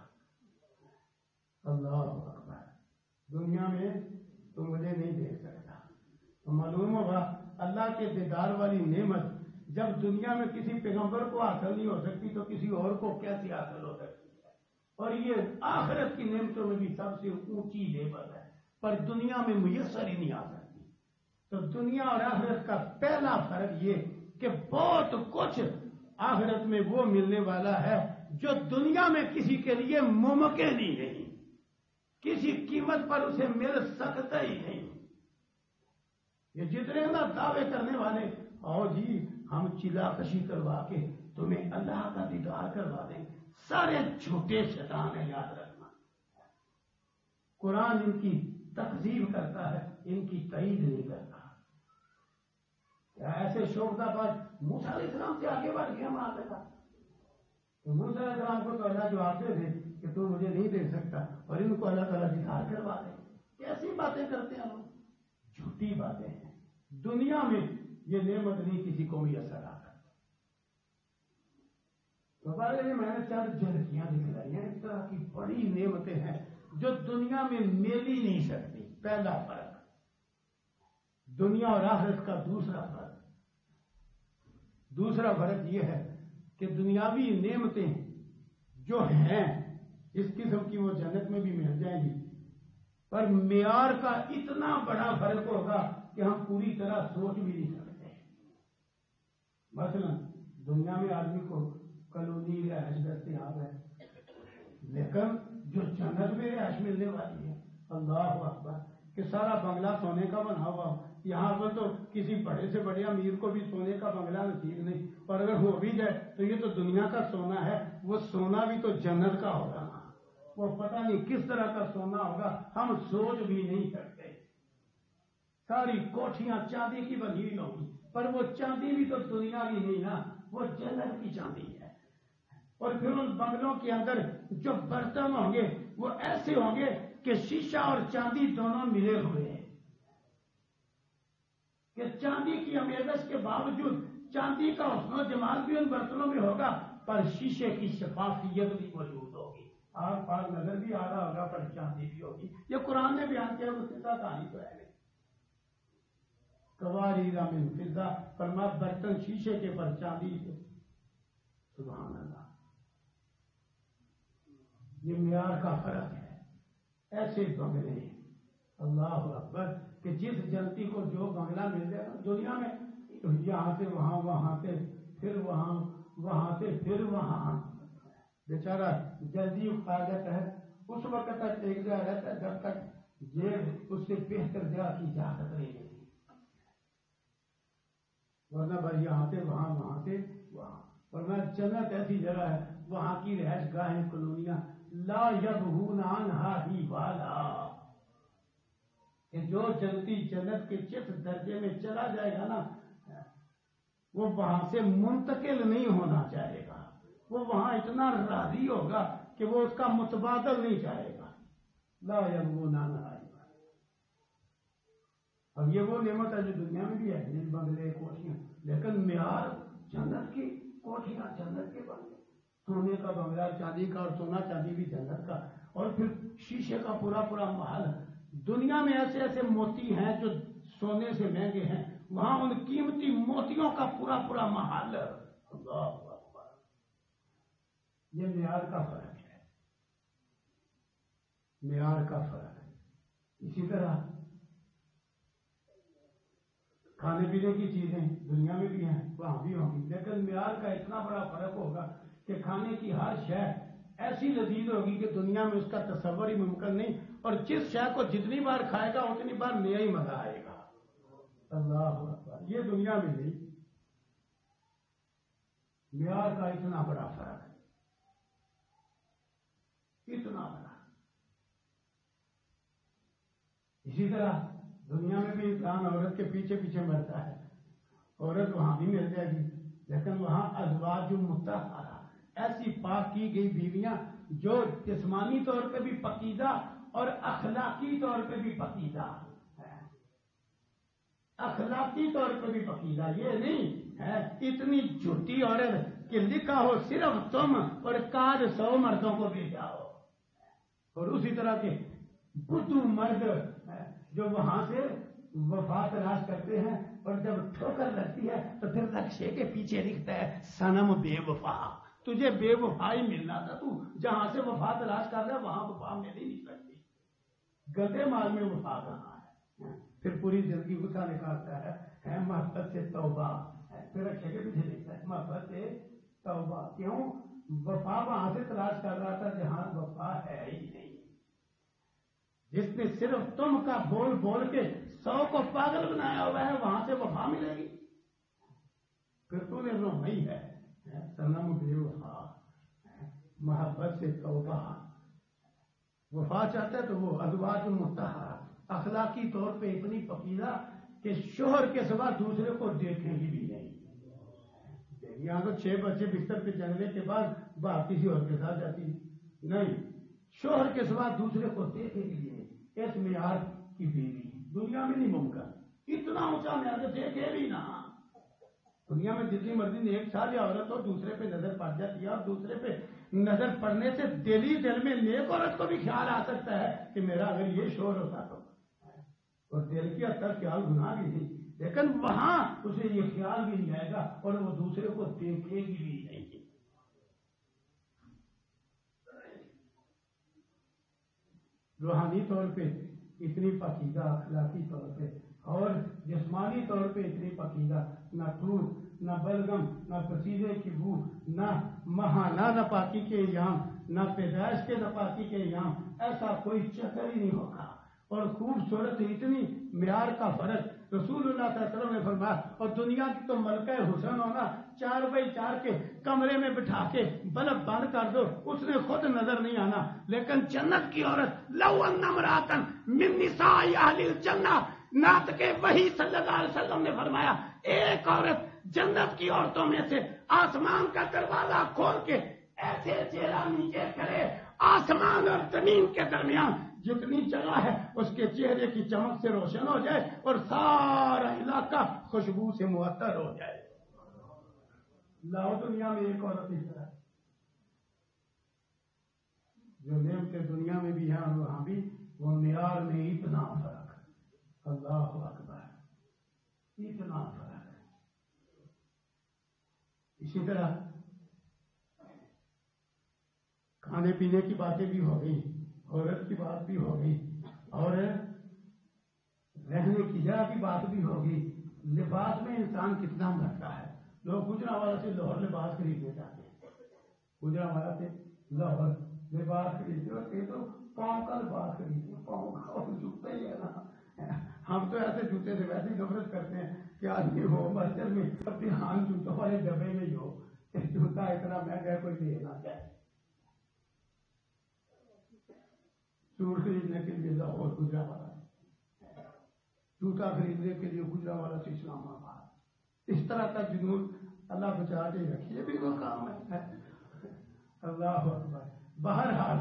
اللہ اکبر، دنیا میں تو مجھے نہیں دیکھ سکتا۔ تو معلوم ہوگا اللہ کے دیدار والی نعمت جب دنیا میں کسی پیغمبر کو حاصل نہیں ہو سکتی تو کسی اور کو کیسے حاصل ہو سکتی ہے؟ اور یہ آخرت کی نعمتوں میں بھی سب سے اونچی لیول ہے، پر دنیا میں میسر ہی نہیں آ سکتی۔ تو دنیا اور آخرت کا پہلا فرق یہ کہ بہت کچھ آخرت میں وہ ملنے والا ہے جو دنیا میں کسی کے لیے ممکن ہی نہیں، کسی قیمت پر اسے مل سکتا ہی نہیں۔ یہ جتنے نا دعوے کرنے والے آؤ جی ہم چلا کشی کروا کے تمہیں اللہ کا دیدار کروا دیں، سارے جھوٹے شیطان ہیں، یاد رکھنا۔ قرآن ان کی تکذیب کرتا ہے، ان کی تائید نہیں کرتا۔ ایسے شوقدہ بات موسیٰ علیہ السلام سے آگے بڑھ گیا مار دیتا، تو موسیٰ علیہ السلام کو تو اللہ جواب دے دے کہ تو مجھے نہیں دیکھ سکتا، اور ان کو اللہ تعالیٰ دیدار کروا دے۔ کیسی باتیں کرتے ہیں لوگ، جھوٹی باتیں ہیں۔ دنیا میں یہ نعمت نہیں کسی کو میسر آ سکتی۔ تو بارے میں نے چند جھلکیاں دکھلائی ہیں، اس طرح کی بڑی نعمتیں ہیں جو دنیا میں مل ہی نہیں سکتی۔ پہلا فرق دنیا اور آخرت کا دوسرا فرق یہ ہے کہ دنیاوی نعمتیں جو ہیں اس قسم کی وہ جنت میں بھی مل جائیں گی، پر معیار کا اتنا بڑا فرق ہوگا کہ ہم پوری طرح سوچ بھی نہیں سکتے۔ مثلا دنیا میں آدمی کو کالونی رہائش دستیاب ہے، لیکن جو جنت میں رہائش ملنے والی ہے، اللہ اکبر، کہ سارا بنگلہ سونے کا بنا ہوا ہو۔ یہاں پر تو کسی بڑے سے بڑے امیر کو بھی سونے کا بنگلہ نصیب نہیں، پر اگر ہو بھی جائے تو یہ تو دنیا کا سونا ہے، وہ سونا بھی تو جنت کا ہوگا نا، وہ پتہ نہیں کس طرح کا سونا ہوگا، ہم سوچ بھی نہیں سکتے۔ ساری کوٹھیاں چاندی کی بنی ہوئی ہوگی، پر وہ چاندی بھی تو دنیا کی نہیں نا، وہ جنت کی چاندی ہے۔ اور پھر ان بنگلوں کے اندر جو برتن ہوں گے وہ ایسے ہوں گے کہ شیشہ اور چاندی دونوں ملے ہوئے ہیں، کہ چاندی کی امیزش کے باوجود چاندی کا حسن و جمال بھی ان برتنوں میں ہوگا، پر شیشے کی شفافیت بھی موجود ہوگی، آگ پاگ نظر بھی آ رہا ہوگا، پر چاندی بھی ہوگی۔ یہ قرآن نے بیان کیا، اس کے ساتھ کہانی تو ہے نہیں۔ قواریر من فضہ، فرمایا برتن شیشے کے پر چاندی سے، سبحان اللہ۔ یہ معیار کا فرق ہے۔ ایسے بنگلے، اللہ اکبر، کہ جس جنتی کو جو بنگلہ مل جائے دنیا میں، یہاں سے وہاں، وہاں سے پھر وہاں، وہاں سے پھر وہاں، بیچارہ جلدی حاجت ہے اس وقت تک ایک جگہ رہتا ہے جب تک جیب اس سے بہتر جگہ کی اجازت نہیں دیتی، ورنہ بھائی یہاں سے وہاں، وہاں سے وہاں۔ اور میں جنت ایسی جگہ ہے، وہاں کی رہائش گاہیں، کالونیاں، لا یبغون عنہا حوالہ، کہ جو جنتی جنت کے جس درجے میں چلا جائے گا نا، وہ وہاں سے منتقل نہیں ہونا چاہے گا، وہ وہاں اتنا راضی ہوگا کہ وہ اس کا متبادل نہیں چاہے گا۔ لا یبغون عنہا حوالہ۔ اب یہ وہ نعمت ہے جو دنیا میں بھی ہے، بنگلے، کوٹھیاں، لیکن معیار جنت کی کوٹھیاں جنت کے بنگلے، سونے کا بنگلہ، چاندی کا، اور سونا چاندی بھی جنت کا، اور پھر شیشے کا پورا پورا محل۔ دنیا میں ایسے ایسے موتی ہیں جو سونے سے مہنگے ہیں، وہاں ان قیمتی موتیوں کا پورا پورا محل۔ اللہ اکبر، یہ معیار کا فرق ہے، معیار کا فرق ہے۔ اسی طرح کھانے پینے کی چیزیں دنیا میں بھی ہیں، وہاں بھی ہوں گی، لیکن معیار کا اتنا بڑا فرق ہوگا کہ کھانے کی ہر شے ایسی لذیذ ہوگی کہ دنیا میں اس کا تصور ہی ممکن نہیں، اور جس شے کو جتنی بار کھائے گا اتنی بار نیا ہی مزہ آئے گا۔ اللہ اکبر، یہ دنیا میں نہیں، معیار کا اتنا بڑا فرق ہے، اتنا بڑا۔ اسی طرح دنیا میں بھی انسان عورت کے پیچھے پیچھے مرتا ہے، عورت وہاں بھی مل جائے گی، لیکن وہاں ازواج مطہرہ، ایسی پاک کی گئی بیویاں جو جسمانی طور پہ بھی پاکیزہ اور اخلاقی طور پہ بھی پاکیزہ ہے، اخلاقی طور پہ بھی پاکیزہ، یہ نہیں ہے اتنی جھوٹی عورت کہ لکھا ہو صرف تم اور کار 100 مردوں کو بھی جاؤ، اور اسی طرح کے بدھو مرد جو وہاں سے وفا تلاش کرتے ہیں، اور جب ٹھوکر لگتی ہے تو پھر نقشے کے پیچھے لکھتا ہے صنم بے وفا، تجھے بے وفا ہی ملنا تھا، تو جہاں سے وفا تلاش کر رہا ہے وہاں وفا مل ہی نہیں سکتی، گدے مال میں وفا کہاں ہے؟ پھر پوری زندگی غصہ نکالتا ہے محبت سے توبہ، پھر نقشے کے پیچھے لکھتا ہے محبت سے توبہ، کیوں؟ وفا وہاں سے تلاش کر رہا تھا جہاں وفا ہے ہی نہیں، جس نے صرف تم کا بول بول کے 100 کو پاگل بنایا ہوا ہے وہاں سے وفا ملے گی؟ پھر تو نے روئی ہے صنم بے وفا، محبت سے توبہ، وفا چاہتا ہے تو وہ ازواج مطہرہ، اخلاقی طور پہ اتنی پاکیزہ کہ شوہر کے سوا دوسرے کو دیکھیں گی بھی نہیں، یہاں تو 6 بچے بستر پہ جانے کے بعد باپ کسی اور کے ساتھ جاتی نہیں، شوہر کے سوا دوسرے کو دیکھے گی بھی نہیں، اس معیار کی بیوی دنیا میں نہیں ممکن، اتنا اونچا معیار دیکھے بھی نہ، دنیا میں جتنی مرضی نیک سال عورت ہو دوسرے پہ نظر پڑ جاتی ہے، اور دوسرے پہ نظر پڑنے سے دل میں نیک عورت کو بھی خیال آ سکتا ہے کہ میرا اگر یہ شوہر ہوتا تو، اور دل کی حد تک خیال گناہ بھی نہیں، لیکن وہاں اسے یہ خیال بھی نہیں آئے گا اور وہ دوسرے کو دیکھے گی بھی نہیں۔ روحانی طور پہ اتنی پاکیزہ، اخلاقی طور پہ اور جسمانی طور پہ اتنی پاکیزہ، نہ تھوک، نہ بلغم، نہ پسینے کی بو، نہ ماہانہ ناپاکی کے ایام، نہ پیدائش کے ناپاکی کے ایام، ایسا کوئی چکر ہی نہیں ہوگا، اور خوبصورت اتنی معیار کا فرق رسول اللہ صلی اللہ علیہ وسلم نے فرمایا، اور دنیا کی تو ملکہ حسن ہونا 4x4 کے کمرے میں بٹھا کے بلب بند کر دو اس نے خود نظر نہیں آنا، لیکن جنت کی عورت لو ان امراتن من نساء اہل الجنہ، نعت کے وحی صلی اللہ علیہ وسلم نے فرمایا ایک عورت جنت کی عورتوں میں سے آسمان کا دروازہ کھول کے ایسے چہرہ نیچے کرے، آسمان اور زمین کے درمیان جتنی جگہ ہے اس کے چہرے کی چمک سے روشن ہو جائے اور سارا علاقہ خوشبو سے معطر ہو جائے۔ لاؤ دنیا میں ایک عورت اس طرح جو نعمتیں دنیا میں بھی ہیں اور وہاں بھی، وہ معیار میں اتنا فرق ہے، اللہ اکبر، اتنا فرق ہے۔ اسی طرح کھانے پینے کی باتیں بھی ہو گئی، عورت کی بات بھی ہو گئی، اور رہنے کی جگہ کی بات بھی ہوگی، لباس میں انسان کتنا مرتا ہے، لوگ گجرانوالہ سے لاہور لباس خریدنے جاتے ہیں، گجرانوالہ سے لاہور لباس خریدتے، اور یہ تو پاؤں کا لباس خریدتے، پاؤں کا اور جوتے ہی ہے نا، ہم تو ایسے جوتے سے ویسے ہی نفرت کرتے ہیں کہ آدمی ہو مسجد میں دھیان جوتوں والے ڈبے میں ہی ہو، جوتا اتنا مہنگا کوئی لے نہ جائے، سوٹ خریدنے کے لیے لاہور گجرانوالہ، جوتا خریدنے کے لیے گجرانوالہ سے اسلام آباد، اس طرح کا جنون اللہ بچا کے رکھیے بھی وہ کام ہے، اللہ اکبر۔ بہرحال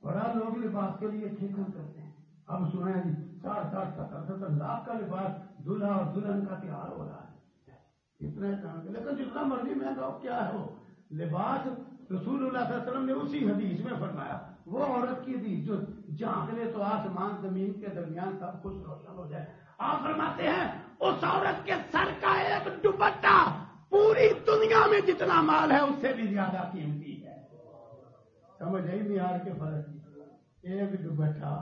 بڑا لوگ لباس کے لیے ٹھیکن کرتے ہیں، اب سنا جی 60-70 لاکھ کا لباس دلہا اور دلہن کا تیار ہو رہا ہے، اتنا جان کے، لیکن جتنا مرضی مہنگا ہو کیا ہے وہ لباس رسول اللہ صلی اللہ علیہ وسلم نے اسی حدیث میں فرمایا وہ عورت کی حدیث جو جھانک لے تو آسمان زمین کے درمیان سب کچھ روشن ہو جائے. آپ فرماتے ہیں اس عورت کے سر کا ایک دوپٹہ پوری دنیا میں جتنا مال ہے اس سے بھی زیادہ قیمتی ہے. سمجھ آئی معیار کے فرق کی. ایک دوپٹہ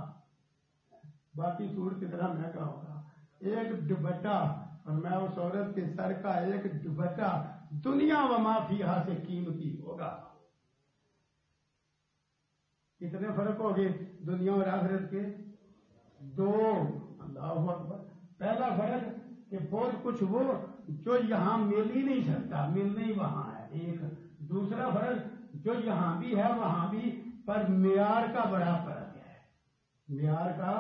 باقی سوٹ کتنا مہنگا ہوگا. ایک دوپٹہ اور میں اس عورت کے سر کا ایک دوپٹہ دنیا و ما فیہا سے قیمتی ہوگا. کتنے فرق ہو گئے دنیا اور آخرت کے؟ دو. اللہ اکبر. پہلا فرق کہ بہت کچھ وہ جو یہاں مل ہی نہیں سکتا ملنا ہی وہاں ہے ایک. دوسرا فرق جو یہاں بھی ہے وہاں بھی پر معیار کا بڑا فرق ہے. معیار کا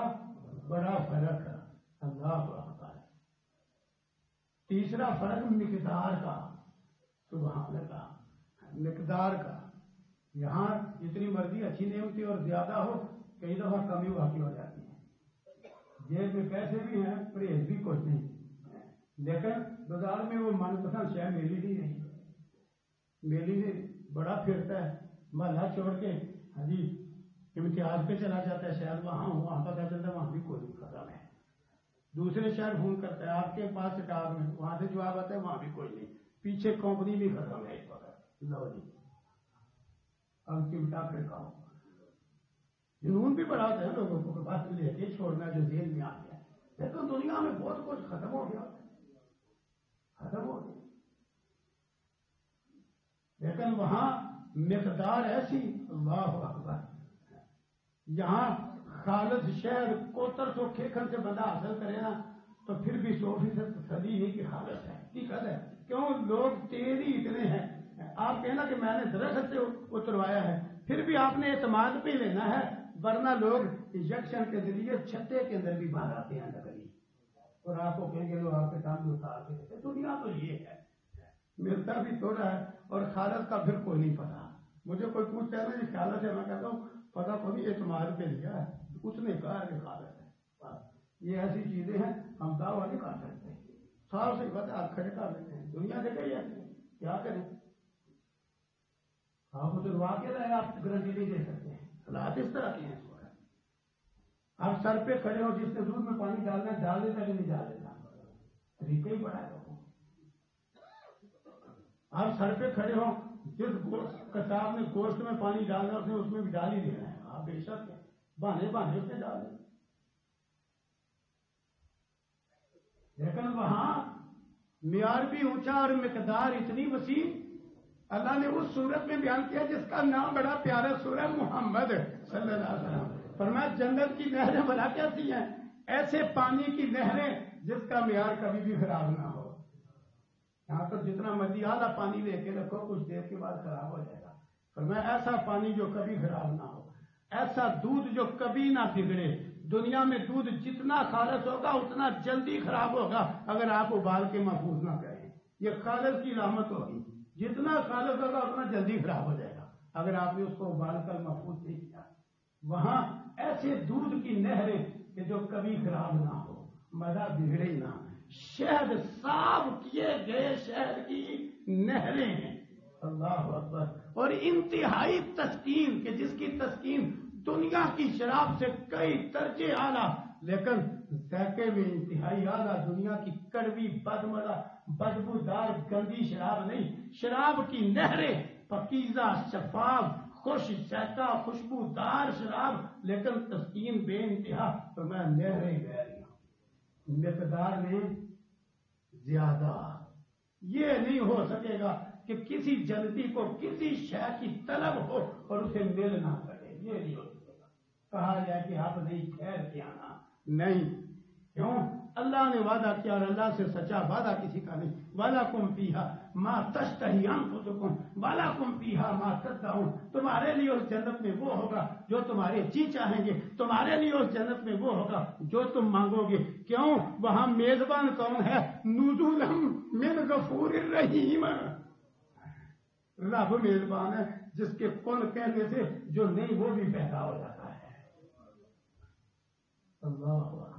بڑا فرق ہے. اللہ اکبر. تیسرا فرق مقدار کا. سبحان اللہ. مقدار کا. یہاں جتنی مرضی اچھی نعمتیں اور زیادہ ہو کئی دفعہ کمی واقع ہو جاتی ہے. جیب میں پیسے بھی ہیں پرہیز بھی کچھ نہیں لیکن بازار میں وہ من پسند شے میلی بھی نہیں. میلی سے بڑا پھرتا ہے محلہ چھوڑ کے ہاں جی امتیاز پہ چلا جاتا ہے شاید وہاں پتہ چلتا ہے وہاں بھی کوئی ختم ہے. دوسرے شہر فون کرتا ہے آپ کے پاس سٹاک میں وہاں سے جواب آتا ہے وہاں بھی کوئی نہیں. پیچھے کمپنی بھی ختم ہے اس وقت. لو جی اب چمٹا پھر کھاؤ. جنون بھی بڑا ہوتا ہے لوگوں کو بات لے کے چھوڑنا جو ذہن میں آ گیا. لیکن دنیا میں بہت کچھ ختم ہو گیا. ختم ہو گیا. لیکن وہاں مقدار ایسی. اللہ اکبر. یہاں خالص شہر کوتر سو کھیکھن سے بندہ حاصل کرے نا تو پھر بھی 100% تسلی نہیں کہ خالص ہے حقیقت ہے. کیوں لوگ تیز ہی اتنے ہیں. آپ کہنا کہ میں نے درخت سے اتروایا ہے پھر بھی آپ نے اعتماد پہ لینا ہے ورنہ لوگ انجیکشن کے ذریعے چھتے کے اندر بھی باہر آتے ہیں لکڑی اور آپ کو کہیں گے لوگ آپ کے سامنے اتار کے دیتے. دنیا تو یہ ہے ملتا بھی تھوڑا ہے اور خالص کا پھر کوئی نہیں پتا. مجھے کوئی پوچھتا ہے نا یہ خالص ہے میں کہتا ہوں پتا کو بھی اعتماد پہ لیا ہے اس نے کہا کہ خالص ہے. یہ ایسی چیزیں ہیں ہم دعویٰ نہیں کر سکتے. صاف سی بات آپ کھڑے کر لیتے ہیں. دنیا سے کہی ایسی کیا کریں آپ اسے واقع رہے آپ گارنٹی نہیں دے سکتے ہیں. حالات اس طرح کے ہیں. آپ سر پہ کھڑے ہو جس نے دودھ میں پانی ڈالنا ہے ڈال دیتا کہ نہیں ڈال دیتا طریقہ ہی بڑا ہے. آپ سر پہ کھڑے ہو جس کساب نے گوشت میں پانی ڈالنا ہے اس میں بھی ڈال ہی دینا ہے. آپ بے شک بہانے اس نے ڈال دیں. لیکن وہاں معیار بھی اونچا اور مقدار اتنی وسیع. اللہ نے اس سورت میں بیان کیا جس کا نام بڑا پیارا سورہ محمد صلی اللہ علیہ وسلم. فرمایا جنت کی نہریں بنا کیسی ہیں ایسے پانی کی نہریں جس کا معیار کبھی بھی خراب نہ ہو. یہاں پر جتنا مرضی اعلیٰ پانی لے کے رکھو کچھ دیر کے بعد خراب ہو جائے گا. فرمایا ایسا پانی جو کبھی خراب نہ ہو. ایسا دودھ جو کبھی نہ بگڑے. دنیا میں دودھ جتنا خالص ہوگا اتنا جلدی خراب ہوگا اگر آپ ابال کے محفوظ نہ کریں. یہ خالص کی علامت ہوگی. جتنا خالص ہوگا اتنا جلدی خراب ہو جائے گا اگر آپ نے اس کو ابال کر محفوظ نہیں کیا. وہاں ایسے دودھ کی نہریں کہ جو کبھی خراب نہ ہو مزہ بگڑے نہ. شہد صاف کیے گئے شہد کی نہریں ہیں. اللہ اکبر. اور انتہائی تسکین کہ جس کی تسکین دنیا کی شراب سے کئی درجے اعلیٰ لیکن ذائقے میں انتہائی اعلیٰ. دنیا کی کڑوی بدمزہ بدبودار گندی شراب نہیں. شراب کی نہریں پاکیزہ شفاف خوش ذائقہ خوشبودار شراب لیکن تسکین بے انتہا. تو میں نہریں بہ رہی ہوں مقدار میں زیادہ. یہ نہیں ہو سکے گا کہ کسی جنتی کو کسی شے کی طلب ہو اور اسے مل نہ سکے. یہ نہیں ہو سکے گا. کہا جائے کہ آپ نہیں ٹھہر کے آنا نہیں. کیوں؟ اللہ نے وعدہ کیا اور اللہ سے سچا وعدہ کسی کا نہیں. وَلَكُمْ فِيهَا مَا تَشْتَهِي أَنفُسُكُمْ وَلَكُمْ فِيهَا مَا تَدَّعُونَ. تمہارے لیے اس جنت میں وہ ہوگا جو تمہارے جی چاہیں گے. تمہارے لیے اس جنت میں وہ ہوگا جو تم مانگو گے. کیوں؟ وہاں میزبان کون ہے؟ نُزُلًا مِّن غَفُورٍ رَحِيمٍ. رب میزبان ہے جس کے کن کہنے سے جو نہیں وہ بھی پیدا ہو جاتا ہے. اللہ اکبر.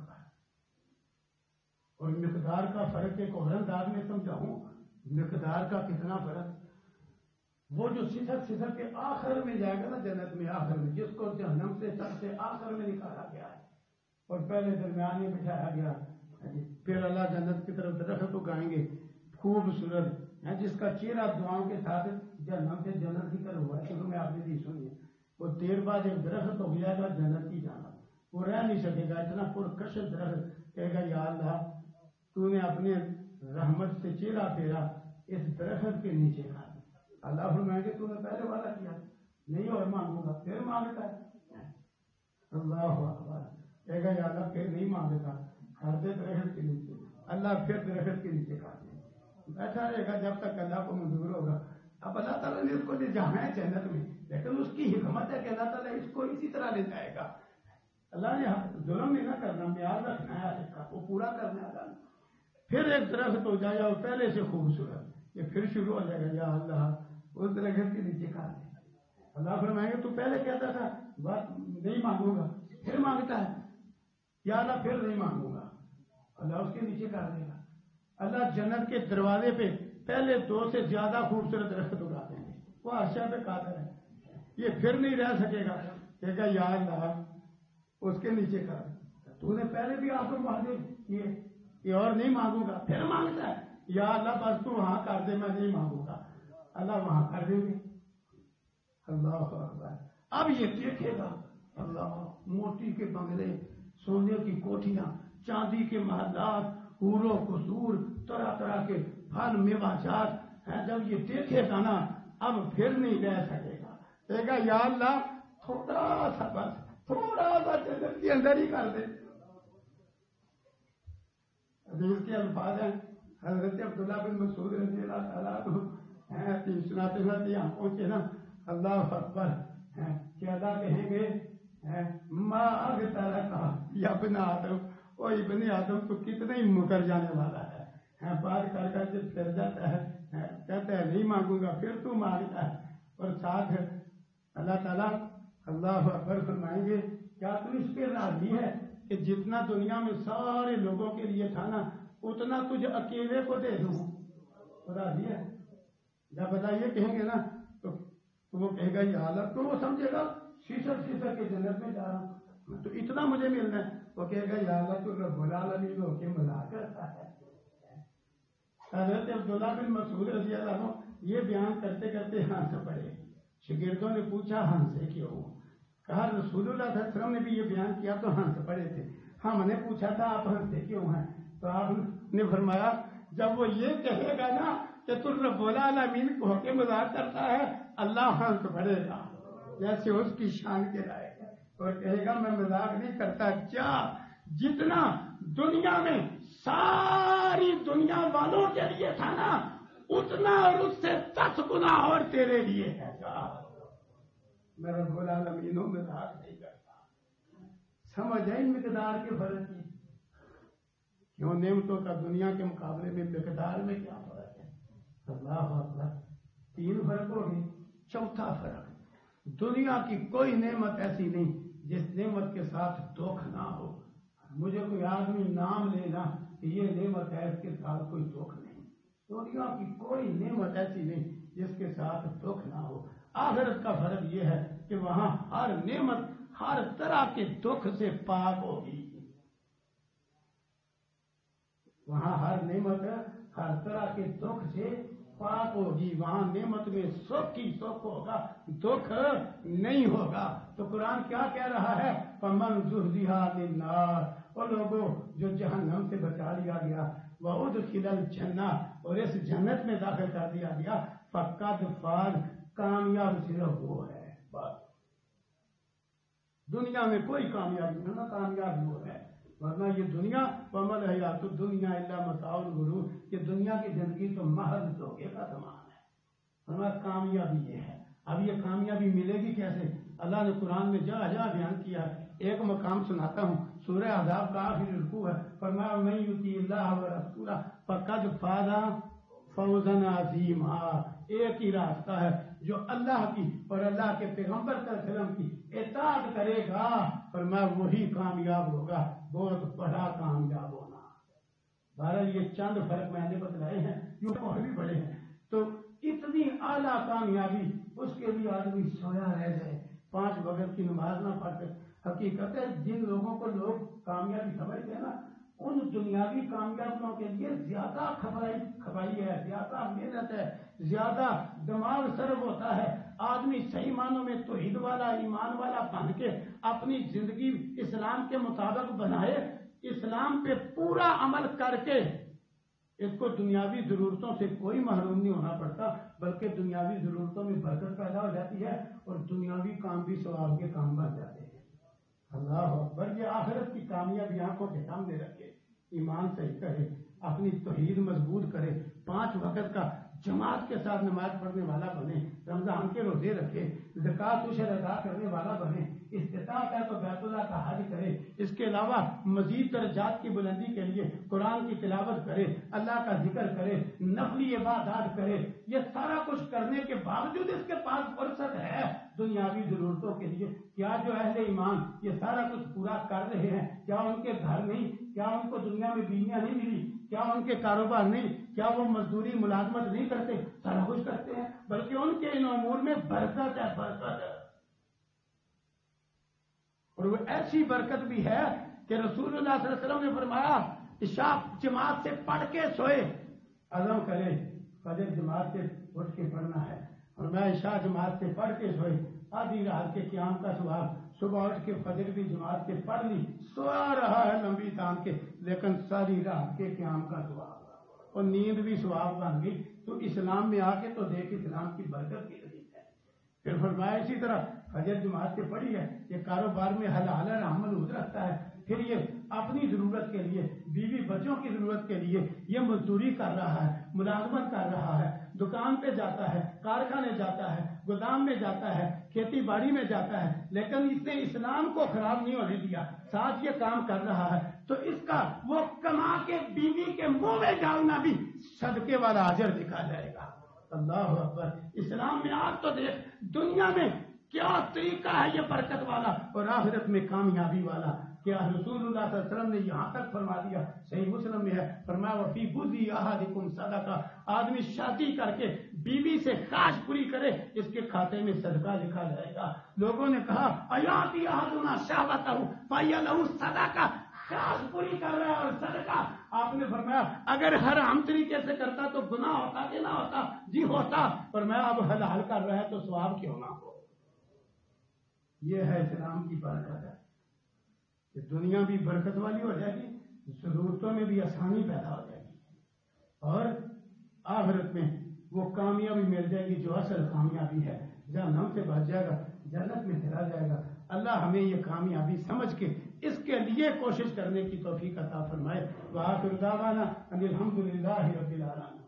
اور مقدار کا فرق ایک اور انداز میں سمجھاؤں مقدار کا کتنا فرق. وہ جو سسک کے آخر میں جائے گا نا جنت میں آخر میں, جس کو جہنم سے سب سے آخر میں نکالا گیا ہے اور پہلے درمیان میں بٹھایا گیا, پھر اللہ جنت کی طرف درخت اگائیں گے خوبصورت, جس کا چہرہ دعاؤں کے ساتھ جہنم سے جنت کی طرف ہوا ہے. شروع میں آپ نے بھی سنی ہے. وہ دیر بعد ایک درخت ہو گیا گا جنت کی جانا, وہ رہ نہیں سکے گا, اتنا پرکشش درخت کہے گا یا اللہ تو نے اپنے رحمت سے چہرہ پھیرا اس درخت کے نیچے کا. اللہ فرمائیں گے تو نے پہلے والا کیا نہیں اور مانگوں گا, پھر مانگتا ہے. اللہ اکبر, کہے گا یا اللہ پھر نہیں مانگتا, ہر دے درخت کے نیچے. اللہ پھر درخت کے نیچے کاٹے بیٹھا رہے گا جب تک اللہ کو منظور ہوگا. اب اللہ تعالیٰ نے اس کو لے جانا ہے جنت میں, لیکن اس کی حکمت ہے کہ اللہ تعالیٰ اس کو اسی طرح لے جائے گا. اللہ نے ظلم نہیں نہ کرنا, میعاد رکھنا ہے اس کا, وہ پورا کرنا ہے اللہ نے. پھر ایک درخت ہو جائے گا اور پہلے سے خوبصورت, یہ پھر شروع ہو جائے گا یا اللہ اس درخت کے نیچے کاٹ دے. اللہ فرمائیں گے تو پہلے کہتا تھا بات نہیں مانگوں گا, پھر مانگتا ہے یا اللہ پھر نہیں مانگوں گا, اللہ اس کے نیچے کاٹ دے گا. اللہ جنت کے دروازے پہ پہلے 2 سے زیادہ خوبصورت درخت اگا دیں گے. وہ عرشہ پہ قادر ہے, یہ پھر نہیں رہ سکے گا, کہے گا یا اللہ اس کے نیچے کر, تو نے پہلے بھی آپ کو وعدے کیے یہ اور نہیں مانگوں گا, پھر مانگتا ہے یا اللہ بس تو وہاں کر دے, میں نہیں مانگوں گا. اللہ وہاں کر دیں گے. اللہ اکبر. اب یہ دیکھے گا اللہ موتی کے بنگلے, سونے کی کوٹھیاں, چاندی کے محلات, حور و قصور, طرح طرح کے پھل میوہ جات ہیں. جب یہ دیکھے گا نا اب پھر نہیں رہ سکے گا, کہے گا یا اللہ تھوڑا سا بس, تھوڑا سا جنت کے اندر ہی کر دے. حدیث کے الفاظ ہیں حضرت عبداللہ بن مسعود رضی اللہ تعالیٰ عنہ سناتے سناتے یہاں پہنچے نا, اللہ اکبر, کہ اللہ کہیں گے ما اغترک یا ابن آدم, او ابن آدم تو کتنا ہی مکر جانے والا ہے. بات کر کر کے پھر جاتا ہے, کہتا ہے نہیں مانگوں گا, پھر تو مانگتا ہے. اور ساتھ اللہ تعالیٰ اللہ اکبر فرمائیں گے کیا تو اس پہ راضی ہے کہ جتنا دنیا میں سارے لوگوں کے لیے تھا نا اتنا تجھے اکیلے کو دے دوں. راضی ہے؟ جب بتائیے کہیں گے نا تو وہ کہے گا یہ حالت, تو وہ سمجھے گا سیسر کے جنت میں جا رہا ہوں تو اتنا مجھے ملنا ہے. وہ کہے گا یا اللہ تو رب العالمین ہو کے مذاق کرتا ہے. حضرت عبداللہ بن مسعود رضی اللہ عنہ یہ بیان کرتے کرتے ہنس پڑے. شاگردوں نے پوچھا ہنسے کیوں؟ کہا رسول اللہ صلی اللہ علیہ وسلم نے بھی یہ بیان کیا تو ہنس پڑے تھے. ہم نے پوچھا تھا آپ ہنسے کیوں ہیں؟ تو آپ نے فرمایا جب وہ یہ کہے گا نا کہ تو رب العالمین کو ہو کے مذاق کرتا ہے, اللہ ہنس پڑے گا جیسے اس کی شان کے لائق ہے, اور کہے گا میں مذاق نہیں کرتا, کیا جتنا دنیا میں ساری دنیا والوں کے لیے تھا نا اتنا اور اس سے 10 گنا اور تیرے لیے ہے. میں رب العالمین مذاق نہیں کرتا. سمجھ آئی مقدار کے فرق کی؟ کیوں نعمتوں کا دنیا کے مقابلے میں مقدار میں کیا فرق ہے؟ اللہ اکبر. 3 فرق ہو گئے. چوتھا فرق, دنیا کی کوئی نعمت ایسی نہیں جس نعمت کے ساتھ دکھ نہ ہو. مجھے کوئی آدمی نام لینا کہ یہ نعمت ہے, اس کے ساتھ کوئی دکھ نہیں. دنیا کی کوئی نعمت ایسی نہیں جس کے ساتھ دکھ نہ ہو. آخرت کا فرق یہ ہے کہ وہاں ہر نعمت ہر طرح کے دکھ سے پاک ہوگی. وہاں ہر نعمت ہر طرح کے دکھ سے پاک ہوگی. وہاں نعمت میں سکھ ہی سکھ ہوگا, دکھ نہیں ہوگا. تو قرآن کیا کہہ رہا ہے؟ فمن زحزح عن النار, وہ لوگوں جو جہنم سے بچا لیا گیا, وادخل الجنہ, اور اس جنت میں داخل کر دیا گیا, فقد فاز, کامیاب صرف وہ ہے. بس دنیا میں کوئی کامیابی نہیں, کامیاب وہ ہے. ورنہ یہ دنیا ومل حیات الدنیا الا متاع الغرور, یہ دنیا کی زندگی تو محض دھوکے کا سامان ہے. ورنہ کامیابی یہ ہے. اب یہ کامیابی ملے گی کیسے؟ اللہ نے قرآن میں جہاں جہاں بیان کیا ہے. ایک مقام سناتا ہوں, سورہ احزاب کا آخری رکوع ہے. فرمایا من یطیع اللہ ورسولہ فقد فاز فوزا عظیما. ایک ہی راستہ ہے, جو اللہ کی اور اللہ کے پیغمبر صلی اللہ علیہ وسلم کی اطاعت کرے گا, فرمایا وہی کامیاب ہوگا, بہت بڑا کامیاب ہونا. بہرحال یہ چند فرق میں نے بتلائے ہیں، کیوں اور بھی بڑے ہیں. تو اتنی اعلیٰ کامیابی اس کے لیے آدمی سویا رہ جائے، 5 وقت کی نماز نہ پڑھتے. حقیقت ہے جن لوگوں کو لوگ کامیابی سمجھتے ہیں نا، ان دنیاوی کامیابیوں کے لیے زیادہ کھپائی ہے، زیادہ محنت ہے، زیادہ دماغ صرف ہوتا ہے. آدمی صحیح معنوں میں توحید والا ایمان والا بن کے اپنی زندگی اسلام کے مطابق بنائے، اسلام پہ پورا عمل کر کے اس کو دنیاوی ضرورتوں سے کوئی محروم نہیں ہونا پڑتا، بلکہ دنیاوی ضرورتوں میں برکت پیدا ہو جاتی ہے اور دنیاوی کام بھی ثواب کے کام بن جاتے ہیں. اللہ اکبر. یہ آخرت کی کامیابی آنکھوں کے سامنے رکھے، ایمان صحیح کرے، اپنی توحید مضبوط کرے، 5 وقت کا جماعت کے ساتھ نماز پڑھنے والا بنے، رمضان کے روزے رکھے، زکوٰۃ عشر ادا کرنے والا بنے، استطاعت ہے تو بیت اللہ کا حج کرے. اس کے علاوہ مزید درجات کی بلندی کے لیے قرآن کی تلاوت کرے، اللہ کا ذکر کرے، نفلی عبادات کرے. یہ سارا کچھ کرنے کے باوجود اس کے پاس فرصت ہے دنیاوی ضرورتوں کے لیے. کیا جو اہل ایمان یہ سارا کچھ پورا کر رہے ہیں، کیا ان کے گھر نہیں، کیا ان کو دنیا میں بیویاں نہیں ملی، کیا ان کے کاروبار نہیں، کیا وہ مزدوری ملازمت نہیں کرتے؟ سارا کچھ کرتے ہیں، بلکہ ان کے ان امور میں برکت ہے، برکت ہے. اور وہ ایسی برکت بھی ہے کہ رسول اللہ صلی اللہ علیہ وسلم نے فرمایا عشاء جماعت سے پڑھ کے سوئے، عزم کرے فجر جماعت سے اٹھ کے پڑھنا ہے، اور میں عشاء جماعت سے پڑھ کے سوئے، آدھی رات کے قیام کا ثواب، صبح اٹھ کے فجر بھی جماعت سے پڑھ لی، سویا رہا ہے لمبی تان کے، لیکن ساری رات کے قیام کا ثواب اور نیند بھی ثواب بن گئی. تو اسلام میں آ کے تو دیکھ اسلام کی برکت کی رہی ہے. پھر فرمایا اسی طرح فجر جماعت سے پڑھی ہے، یہ کاروبار میں حلال رحمت رکھتا ہے، پھر یہ اپنی ضرورت کے لیے، بیوی بچوں کی ضرورت کے لیے یہ مزدوری کر رہا ہے، ملازمت کر رہا ہے، دکان پہ جاتا ہے، کارخانے جاتا ہے، گودام میں جاتا ہے، کھیتی باڑی میں جاتا ہے، لیکن اس نے اسلام کو خراب نہیں ہونے دیا، ساتھ یہ کام کر رہا ہے. تو اس کا وہ کما کے بیوی کے منہ میں ڈالنا بھی صدقے والا اجر لکھا جائے گا. اللہ اکبر. اسلام میں آپ تو دیکھ دنیا میں کیا طریقہ ہے یہ برکت والا اور آخرت میں کامیابی والا. کیا رسول اللہ صلی اللہ علیہ وسلم نے یہاں تک فرما دیا، صحیح مسلم میں ہے، فرمایا وفی بدی احدکم صدقہ، آدمی شادی کر کے بیوی سے خواہش پوری کرے اس کے کھاتے میں صدقہ لکھا جائے گا. لوگوں نے کہا ایاتی احدنا شہوتہ فیلہ صدقہ، خواہش پوری کر رہا ہے اور صدقہ. آپ نے فرمایا اگر حرام طریقے سے کرتا تو گناہ ہوتا کہ نہ ہوتا؟ جی ہوتا. فرمایا اب حلال کر رہا ہے تو ثواب کیوں نہ ہو. یہ ہے اسلام کی برکت ہے کہ دنیا بھی برکت والی ہو جائے گی، ضرورتوں میں بھی آسانی پیدا ہو جائے گی، اور آخرت میں وہ کامیابی مل جائے گی جو اصل کامیابی ہے. جہنم سے بچ جائے گا، جنت میں چلا جائے گا. اللہ ہمیں یہ کامیابی سمجھ کے اس کے لیے کوشش کرنے کی توفیق عطا فرمائے. وآخر دعوانا ان الحمد للہ رب العالمین.